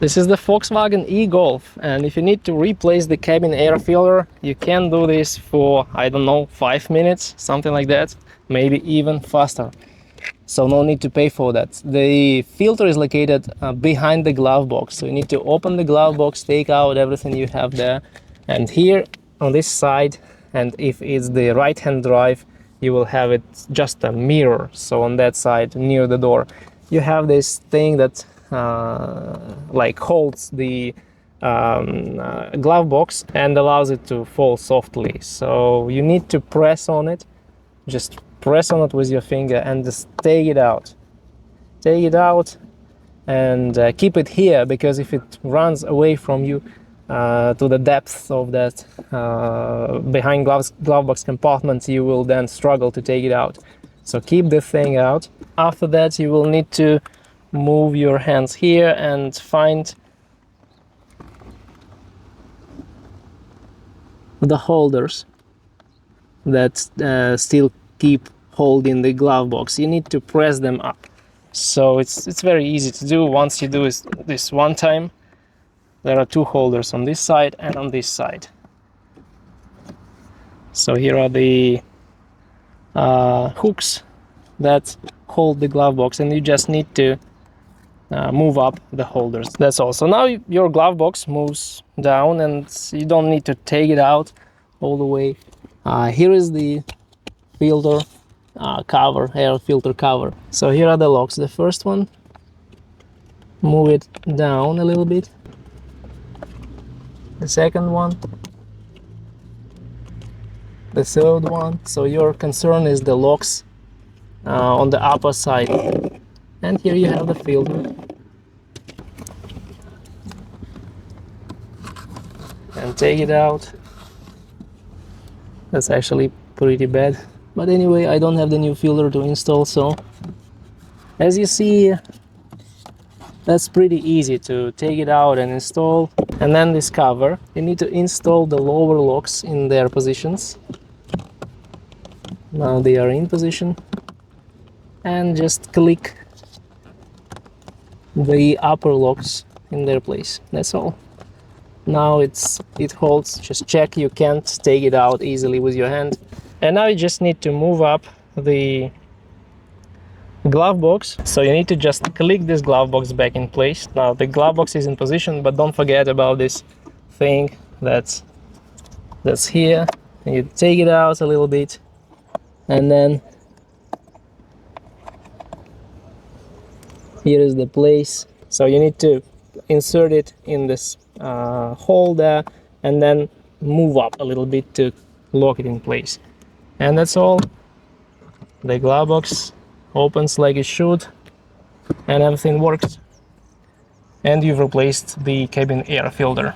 This is the Volkswagen e-Golf, and if you need to replace the cabin air filter, you can do this for, I don't know, 5 minutes, something like that, maybe even faster. So no need to pay for that. The filter is located behind the glove box, so you need to open the glove box, take out everything you have there, and here on this side, and if it's the right-hand drive, you will have it just a mirror. So on that side, near the door, you have this thing that like holds the glove box and allows it to fall softly. So you need to press on it, just press on it with your finger and just take it out. Take it out and keep it here, because if it runs away from you to the depth of that behind glove box compartment, you will then struggle to take it out. So keep the thing out. After that, you will need to move your hands here and find the holders that still keep holding the glove box. You need to press them up. So it's very easy to do. Once you do this one time, there are two holders on this side and on this side. So here are the hooks that hold the glove box, and you just need to move up the holders. That's all. So now your glove box moves down and you don't need to take it out all the way. Here is the filter cover, air filter cover. So here are the locks. The first one, move it down a little bit. The second one, the third one. So your concern is the locks on the upper side. And here you have the filter. And take it out. That's actually pretty bad. But anyway, I don't have the new filter to install, so as you see, that's pretty easy to take it out and install. And then this cover, you need to install the lower locks in their positions. Now they are in position. And just click the upper locks in their place. That's all. Now it holds. Just check you can't take it out easily with your hand. And now you just need to move up the glove box. So you need to just click this glove box back in place. Now the glove box is in position, but don't forget about this thing that's here. And you take it out a little bit, and then here is the place. So you need to insert it in this hole there, and then move up a little bit to lock it in place. And that's all. The glove box opens like it should, and everything works. And you've replaced the cabin air filter.